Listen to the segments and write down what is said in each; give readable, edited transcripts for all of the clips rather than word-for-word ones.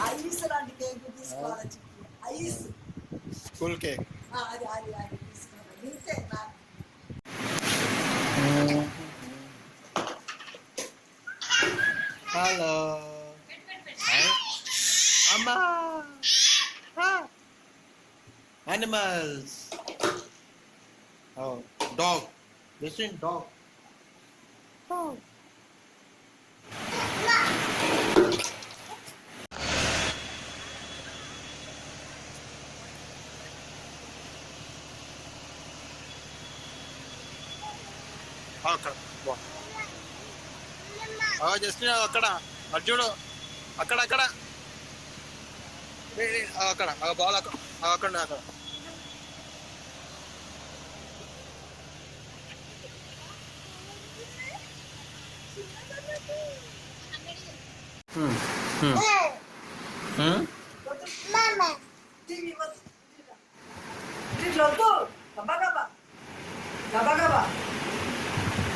Ice లాంటి cake తీసుకోవాలి. Ice cool cake. అది అది అది తీసుకోవాలి. ఇంతే నాకు. హలో అమ్మా. Animals. Oh, dog. Listen, dog. Dog. అక్కడ జస్ట్ అక్కడ అటు చూడు, అక్కడ అక్కడ అక్కడ బాల్ అక్కడ అక్కడ అక్కడ.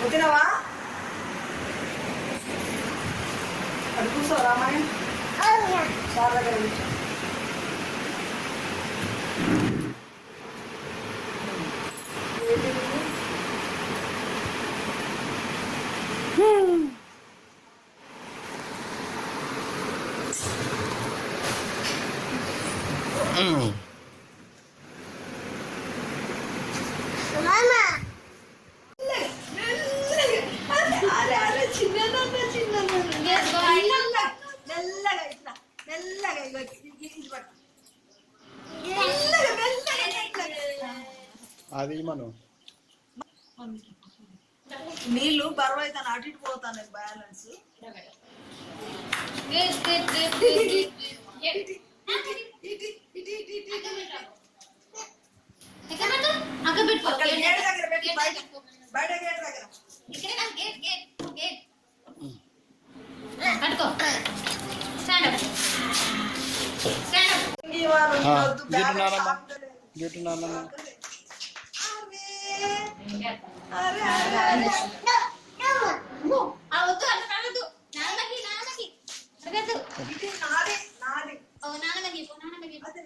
వదినవా అది కూర్చోరా మరి సార్ దగ్గర కూర్చో. అది మనం నీళ్ళు బరువు అయితే అటు ఇటు పోతాను బ్యాలెన్స్. బయట గేట్ దగ్గర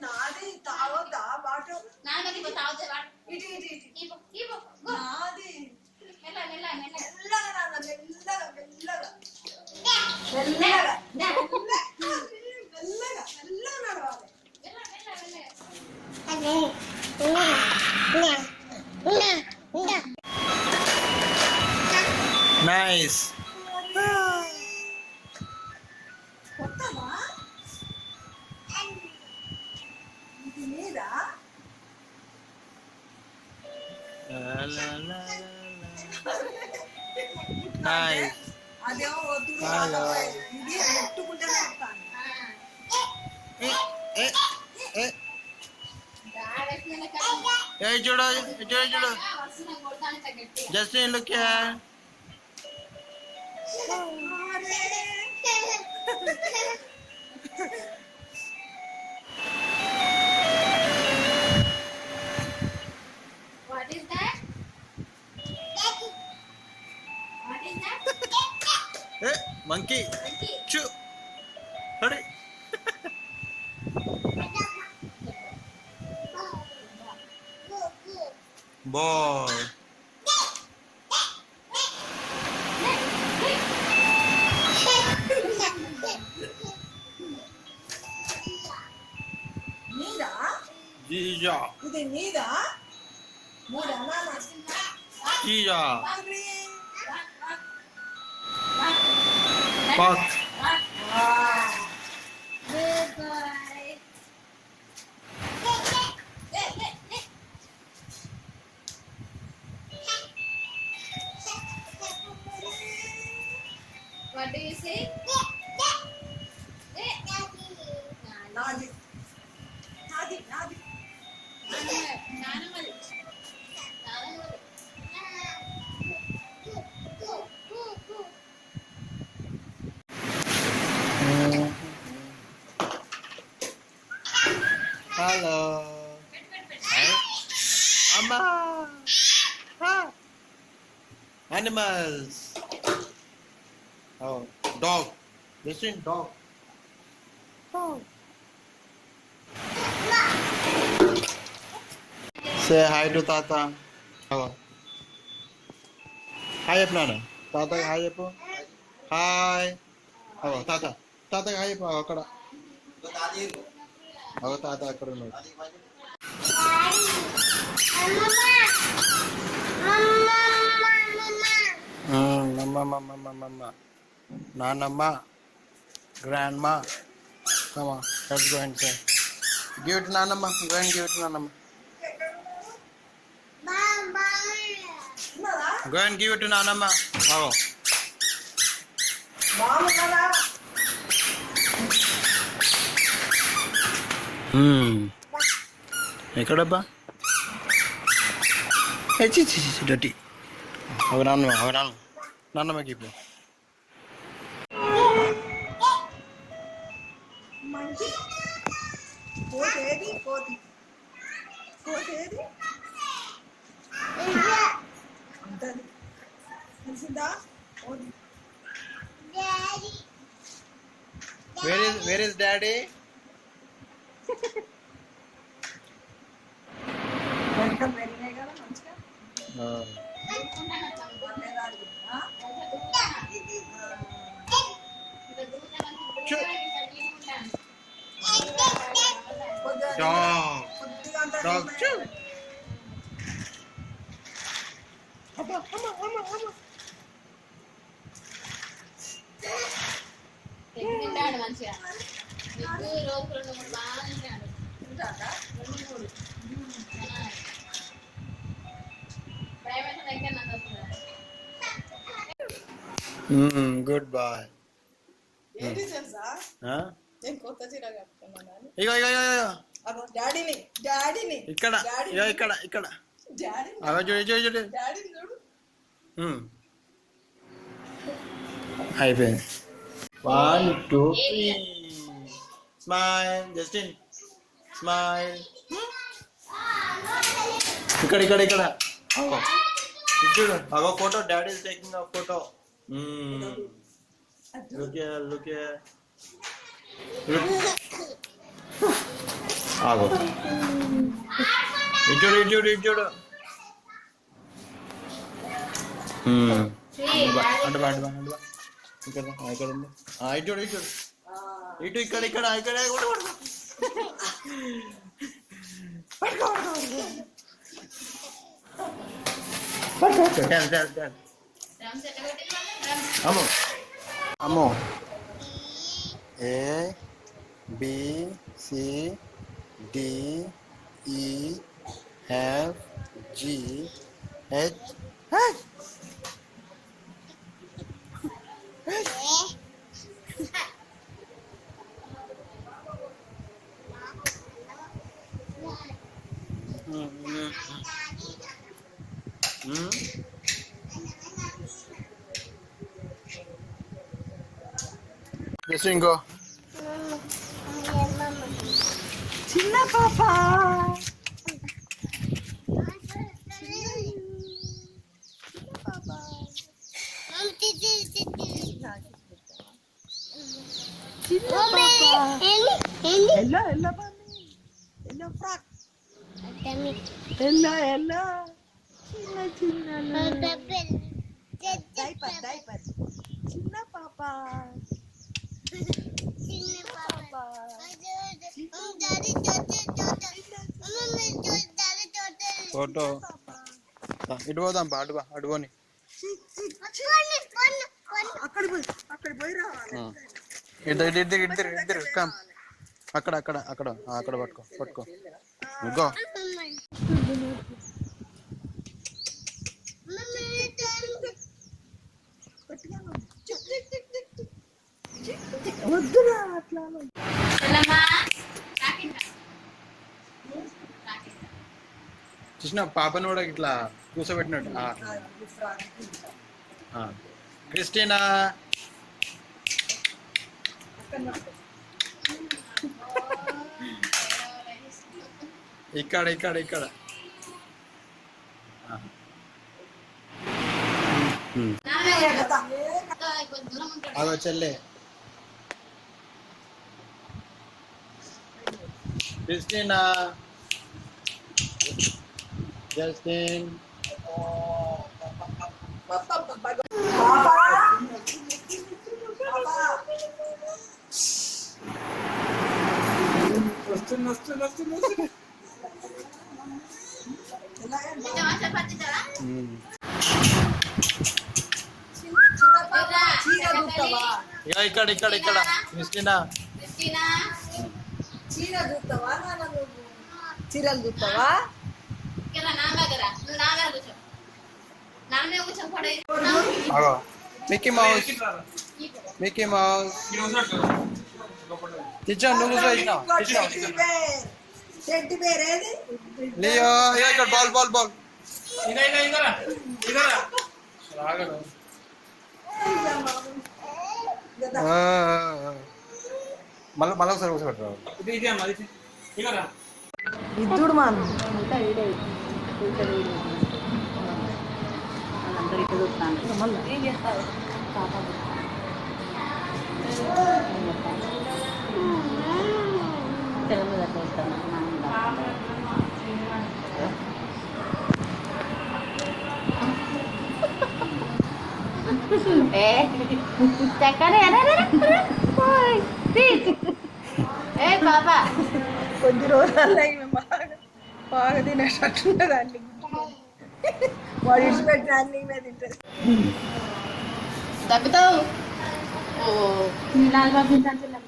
నాది తాగొద్దా బాటు నాది మెల్లగా నైస్. నైస్. అదేమో వద్దు ఇది ముట్టుకుంటేనే వస్తాను. చూడు చూడు చూడు Justin look here. What is that? What is that? Monkey. Choo. Hurry. Ball. నీదా Jija. ఇది నీదా మూడా నానా Jija. Fuck. Good boy. What do you say? నాది నాది నాది నానమది నానమది హలో అమ్మా animals dog listen dog say hi to తాత హాయ్ చెప్పు నాన్న తాతకి హాయ్ చెప్పు హాయ్ తాత తాతకి హాయ్ చెప్పు అక్కడ తాత అక్కడ ఉన్నాడు నాన్నమ్మ grandma come on let's go and say give it to నాన్నమ్మ go and give it to నాన్నమ్మ go and give it to నాన్నమ్మ బాగున్నారా ఎక్కడబ్బా డటి నాన్నమ్మకి ఇప్పుడు మంచి కోతి ఏది కోతి కోతి ఏది ఉంటుంది తెలిసిందా కోతి where is daddy వెనక వెళ్ళినాయి కదా మంచిగా dog తింటాడు మంచిగా రోజు 2-3 బాగా తింటాడు తింటాడా 2-3 ప్రైవేట్ దగ్గర నాకు గుడ్ బాయ్ ఏది తెలుసా నేను కొత్త చీర కట్టుకున్నాను ఇగో ఇగో ఇగో అదో డాడీని డాడీని ఇక్కడ ఇగో ఇక్కడ ఇక్కడ డాడీని అగో చూడు చూడు చూడు డాడీని చూడు అయిపోయింది 1 2 3 స్మైల్ జస్టిన్ స్మైల్ ఇక్కడ ఇక్కడ ఇక్కడ అగో చూడు అగో photo daddy is taking a photo look here ఆగో ఇటు చూడు అటు బా ఇక్కడ ఇక్కడ ఉంది ఇటు ఇక్కడ ఇక్కడ ఇక్కడ అమ్మో అమ్మో ఏ బి సి డి ఈ ఎఫ్ జి హెచ్ ఇంకో చిన్న పాప ఎల్లో ఎల్లో బాగుంది ఎల్లో ఫ్రాక్ ఎల్లో ఎల్లో చిన్న డైపర్ డైపర్ చిన్న పాప ఫోటో ఇటు పోదాం బా అటు పోని అక్కడ పోయి రావాలి ఇద్దరు కమ్ అక్కడ అక్కడ అక్కడ అక్కడ పట్టుకో గో వద్దురా అట్లా చూసిన పాపను కూడా ఇట్లా కూర్చోబెట్టినట్టు క్రిస్టినా ఇక్కడ ఇక్కడ ఇక్కడ కొంచెం దూరం ఉంటాడు. అదో చెల్లె క్రిస్టినా జస్టిన్ తింటావా? చపాతీ తింటావా? ఇక ఇక్కడ ఇక్కడ ఇక్కడ క్రిస్టినా క్రిస్టినా, చీర చూస్తావా నాన్న నువ్వు? చీరలు చూస్తావా? ఇక్కడ నాన్న దగ్గర నువ్వు నా దగ్గర కూర్చో. నాన్న మీద కూర్చో పడే. అగో Mickey mouse Mickey mouse kitchen నువ్వు చూసినావు టెడ్డీ బేర్ ఏది? లియో ఇక ఇక్కడ బాల్ బాల్ బాల్ మళ్ళీ మళ్ళీ ఒకసారి కూర్చోబెట్టరా విద్యుడు మా చక్కనే ఏ బాబా కొద్ది రోజుల్లో ఈమె బాగా తినేటట్టున్నది అన్ని వాడు ఇడిచిపెట్టిన అన్ని ఈమె తింటది. తగ్గుతావు. ఓ లాల్ బాబు తింటాను.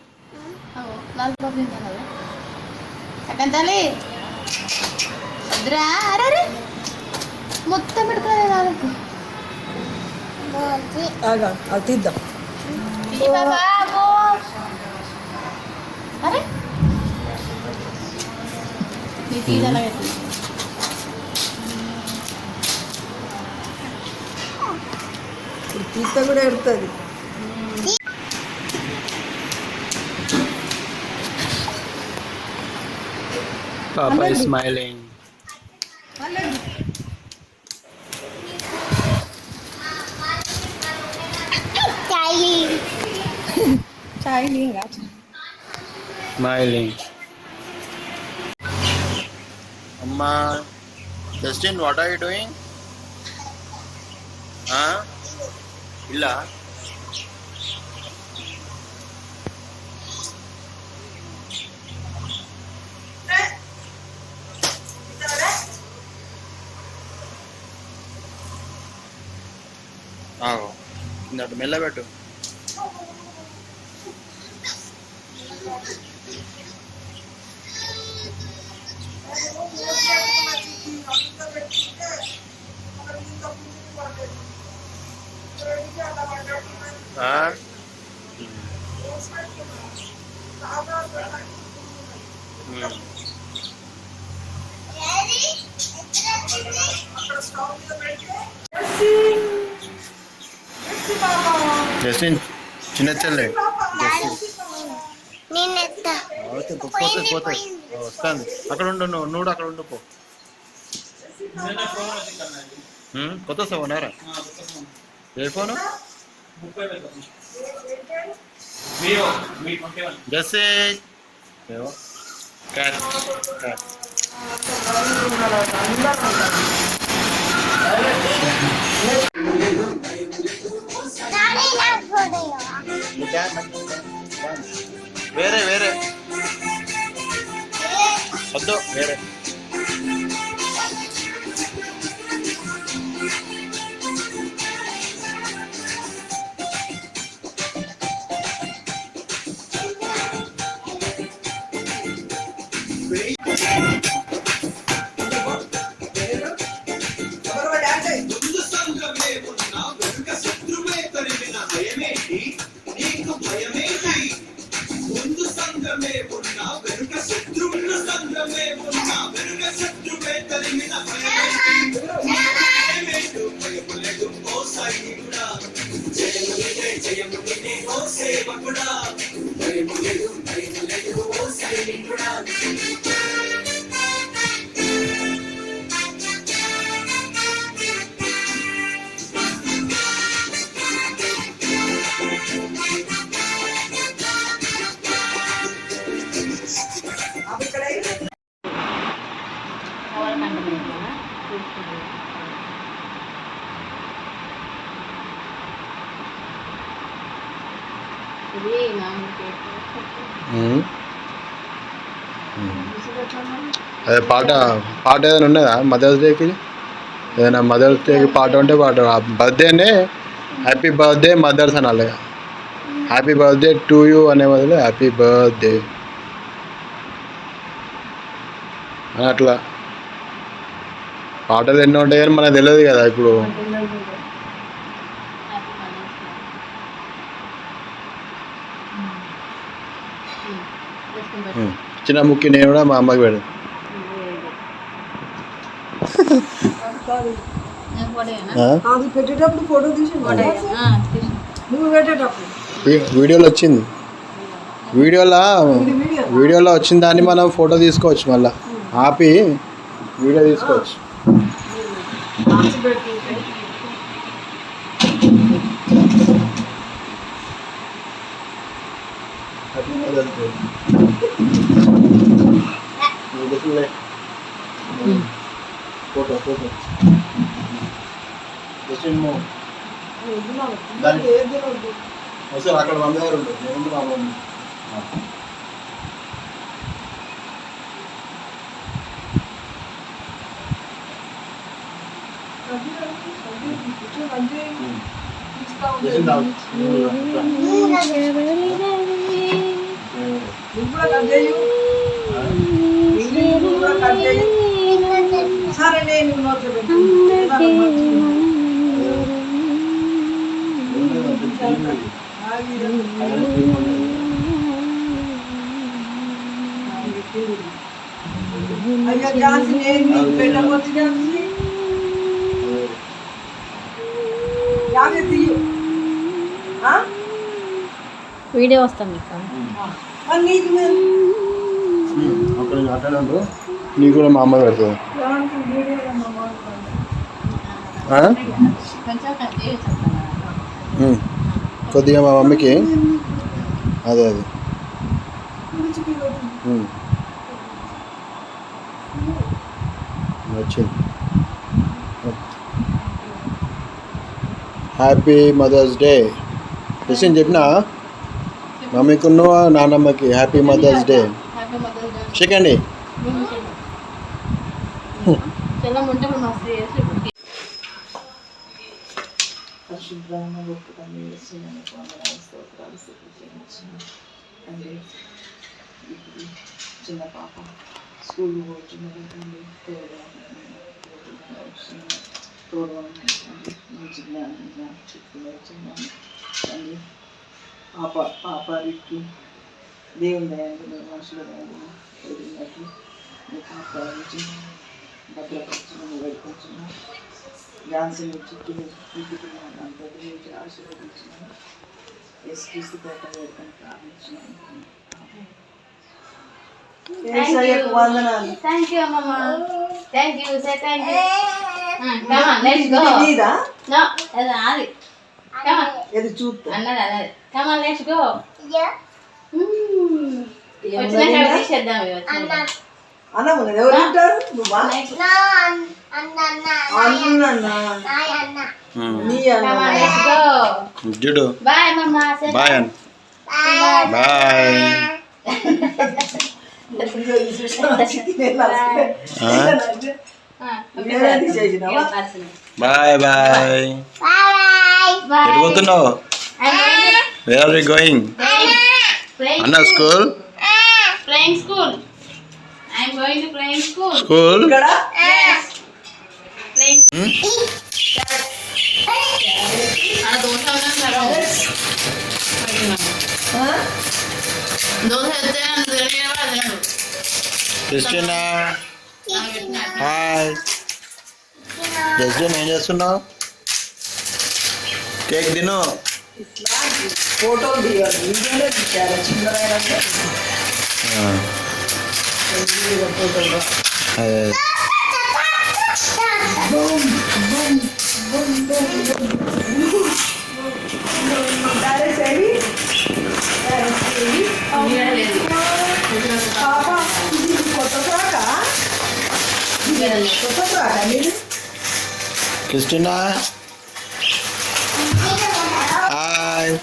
లాల్ బాబు తింటాను కదా అక్కడ తల్లి వద్దురా. అరే మొత్తం పెడుతుంది వాళ్ళకు. అది తీద్దాం. అరే నీ తీదలా ఇప్పుడు తీత కూడా ఎడుతుంది. Papa is smiling. Chai నీగా Smiling. Amma, Justin, what are you doing? Huh? Illa? ఆగో ఇందటు మెల్లబెట్టు. జస్టిన్ చిన్న చెల్లె పోతే వస్తాను. అక్కడ ఉండు నువ్వు అక్కడ ఉండు పో. కొత్త ఫోనారా? ఏ ఫోను? జస్సే క్యాట్ క్యాట్ వేరే వేరే వద్దు వేరే. ఇది మామూలు కేక్. అదే పాట ఏదైనా ఉన్నదా మదర్స్ డేకి? ఏదైనా మదర్స్ డేకి పాట ఉంటే పాట. బర్త్డేనే హ్యాపీ బర్త్డే మదర్స్ అనాలి. హ్యాపీ బర్త్డే టు యూ అనే బదులు హ్యాపీ బర్త్డే అని అట్లా పాటలు ఎన్నో ఉంటాయి కానీ మనకు తెలియదు కదా ఇప్పుడు. చిన్న ముక్కి నేను కూడా మా అమ్మకి పెడతాను. పెట్టేటప్పుడు ఫోటో తీసి నువ్వు పెట్టేటప్పుడు వీడియోలో వచ్చింది. వీడియోలో వచ్చిన దాన్ని మనం ఫోటో తీసుకోవచ్చు. మళ్ళీ ఆపి వీడియో తీసుకోవచ్చు. ఫోటో సార్ అక్కడ 100 దగ్గర ఉంటుంది. సరే నేను అయ్యా జాసి నేను పెట్టబోతు జాసి యాభై తీయు వీడియో వస్తాం మీకు. నీకు అక్కడ మాట్లాడండు. నీకు కూడా మా అమ్మ పెడుతుంది. కొద్దిగా మా మమ్మీకి అదే వచ్చింది. హ్యాపీ మదర్స్ డే క్రిస్టియన్ చెప్పినా మమ్మీకి నాన్నమ్మకి హ్యాపీ మదర్స్ డే. చెక్కండి. పరిశుభ్రాన్ని గొప్ప పని చేస్తున్నాను. స్తోత్రాలు అండి. ఇప్పుడు చిన్న పాప స్కూల్ పోతున్నది. తోడు మంచి జ్ఞానం చెప్తున్నాను అండి. పాపారికి దేవుని దయంలో మనుషుల దయంలో ఎదిగినట్లు మీ పాపానికి భద్రపరచుకుని వేడుకొచ్చున్నాను. ఝాన్సీని చుట్టూ తిప్పుతున్నాను. అంతటి నుంచి ఆశీర్వదించినాను. యేసుక్రీస్తు పేట వేడుకొని ప్రార్థించినాను. వందనాలు. Thank you, Mama. Thank you. Say thank you. Come on, let's go. No, అది. Come on. ఇది చూస్తా. అన్నది. Come on, let's go. Yeah. వచ్చినాక తీసేద్దాం. అన్న ఎవరు ఉంటారు? నువ్వా? చూడు. Bye mummy. Bye bye. Bye bye. ఎడిపోతున్నావు? Where are you going? అన్న school. Playing school. I am going to playing school. School? Yes. Playing school. Dosa Christina hi. Justin ఏం చేస్తున్నావు? కేక్ తిను. ఫోటోలు దిగాలి. వీడియోలో తీశారు. చిన్నదైనా పాప ఇది కొత్త ఫ్రాకా కొత్త ఫ్రాకా మీరు క్రిస్టినా హాయ్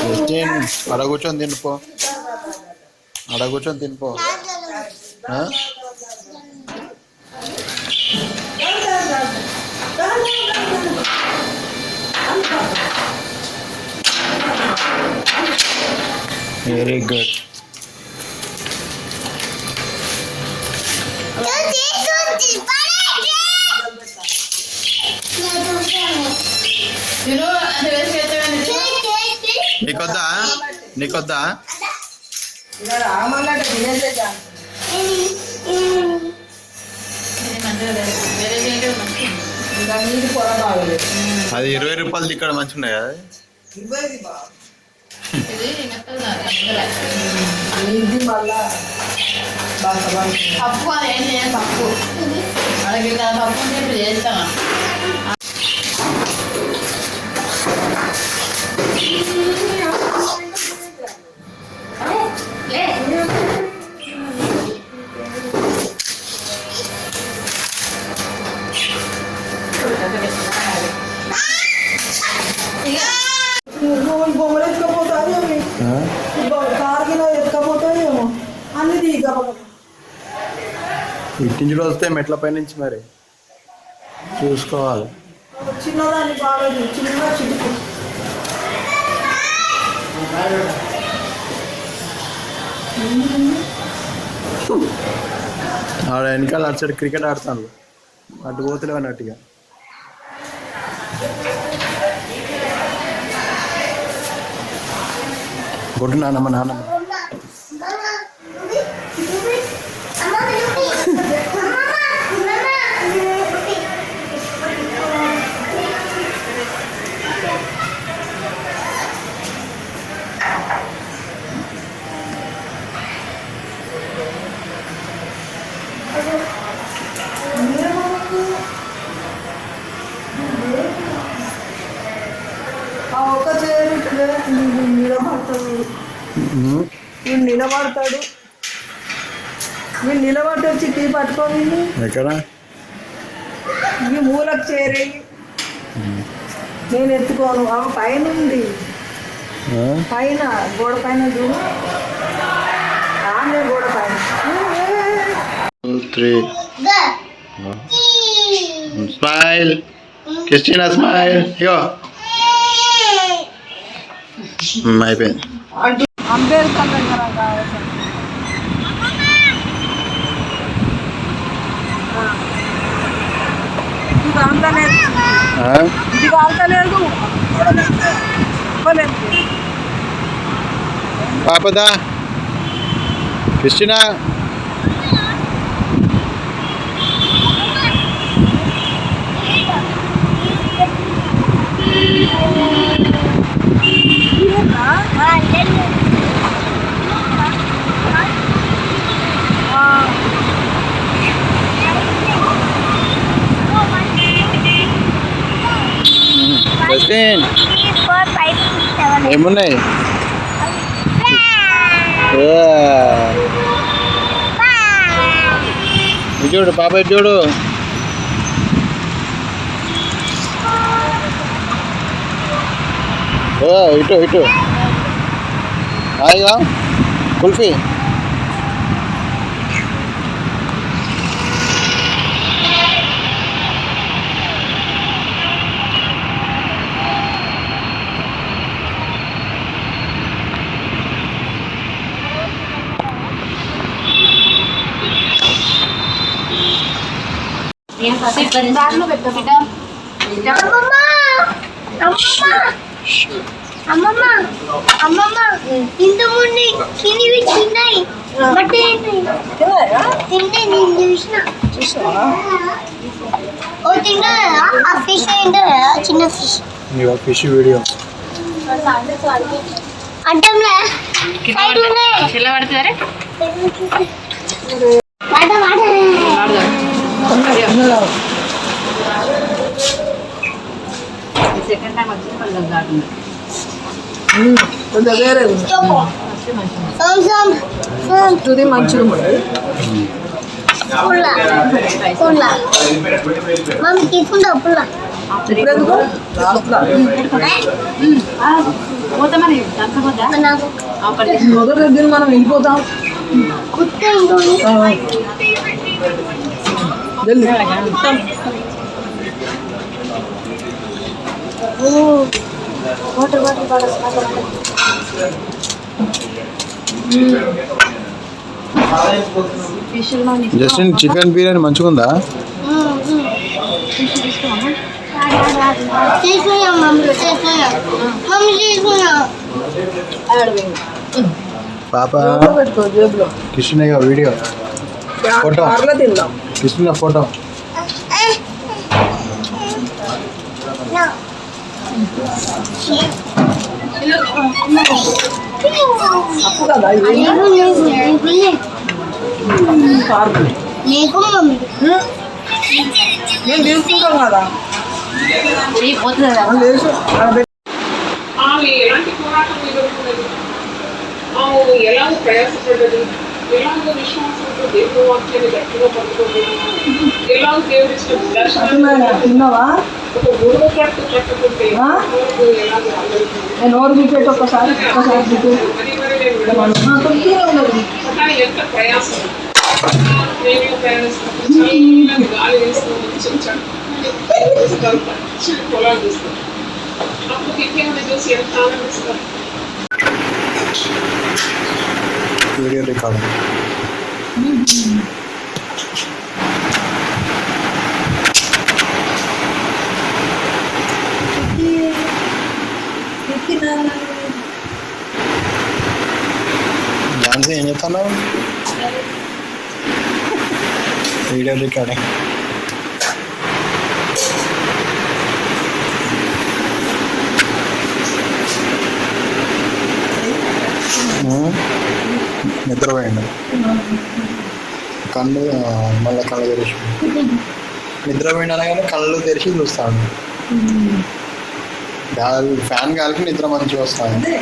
క్రిస్టిన్ అడ కూర్చొని తినిపో అడ కూర్చొని తినిపో వెరీ గుడ్ నీకొద్దా నీకొద్దా ఇలా రామన్నట్టు తినేసేదా ఇంకా నీది పొర బాగలేదు అది 20 రూపాయలు ఇక్కడ మంచిగా ఉన్నాయి కదా ఇవ్వది బా ఇది మళ్ళా పప్పు అదేం చేయాలి పప్పు అలాగే పప్పు అంటే ఇప్పుడు చేస్తాను బొమ్మలు ఎత్తుకపోతాయి కార్గిలో ఎత్తుకపోతాయేమో అన్ని దిగ ఇంటి వస్తే మెట్ల పై నుంచి మరి చూసుకోవాలి చిన్నదాన్ని బాగా చిన్న చిటుకు ఆడ వెనకాల అటు సైడ్ క్రికెట్ ఆడతాను అటు పోతలేవు అన్నట్టుగా కొట్టు నాన్నమ్మ నాన్నమ్మ ఒక చేరు నిలబడతాడు వీడు నిలబడతాడు వీడు నిలబడి వచ్చి టీ పట్టుకోని ఎక్కడ ఈ మూలకు చేరి నేను ఎత్తుకోను ఆమె పైన ఉంది పైన గోడ పైన చూడు ఆమె గోడ పైన 2 3 స్మైల్ క్రిస్టినా స్మైల్ ఇగో అయిపోయింది అంబేద్కర్ దగ్గర ఇది కాంతలేదు ఇది కాంతలేదు పాపదా క్రిస్టినా క్రిస్టిన్ ఏమున్నాయి చూడు పాప చూడు ఇటు ఇటు హాయిగా కుల్ఫీ దాంట్లో పెట్టు బిడ్డ అమ్మమ్మ అమ్మమ్మ ఇంత ముందు తినివి చిన్నాయి బట్ తిన్నే నేను చూసిన ఓ తిన్నా ఆ ఫిష్ ఏంటో చిన్న ఫిష్ ఫిష్ వీడియో అడ్డంలే కింద పడుతుందరే వాడ వాడ సెకండ్ టైం వచ్చి మళ్ళీ దాటింది కొంచెం వేరే ఉంది. తుది మంచిగా ఉంటుంది. పుల్ల పుల్ల మమ్మీ తీసుకుంటా పుల్ల ఇప్పుడు ఎందుకు లాస్ట్లో పోతా మరి తగ్గపోద్దా నాకు మొదటి దీన్ని మనం వెళ్ళిపోతాం. కుత్త ఉంటుంది వెళ్ళి water water water Justin chicken biryani మంచిగా ఉందా? చేసుకున్నా మమ్మీ చేసుకున్నా మమ్మీ చేసుకున్నా పాప పెట్టుకో జేబులో. కృష్ణ వీడియో ఫోటో కార్లో తిందాం. కృష్ణ ఫోటో తప్పు కదా ఇది. పార్కు నీకు మమ్మీ నేను తీసుకుంటాం కదా పోతుంది కదా లేచి ఆడ పెట్టి ఆమె ఎలాంటి పోరాటం ఎదుర్కొన్నది, ఆమె ఎలాగ ప్రయాసపడ్డది, ఎలాగ విశ్వాసంతో దేవుని వాక్యాన్ని గట్టిగా పట్టుకుంది, ఎలాగ దేవుడి దర్శనాన్ని తిన్నావా? ఒక గురువు కట్టు కట్టుకుంటే ఆ? ఎలాగ అందరికీ నేను నోరు చూపెట్టి ఒక్కసారి చూపెట్టు. మరి నేను విడమను. కొద్దిగా ఉన్నది. కానీ ఎంత ప్రయాసం నేను ప్రయాణిస్తాను, చల్లని గాలి వేస్తూ మంచి చక్కని పచ్చని పొలాలు చూస్తాను. అప్పుడు దివ్యాన్ని చూసి ఎంత ఆనందిస్తారు. వీడియో రికార్డ్ ఝాన్సీ ఏం చెప్తున్నావు? వీడియో రికార్డింగ్ నిద్రపోయిండు కళ్ళు మళ్ళీ కళ్ళు తెరిచి నిద్రపోయిండు అనగానే కళ్ళు తెరిచి చూస్తాడు. గాలి ఫ్యాన్ గాలికి నిద్ర మంచిగా వస్తుంది.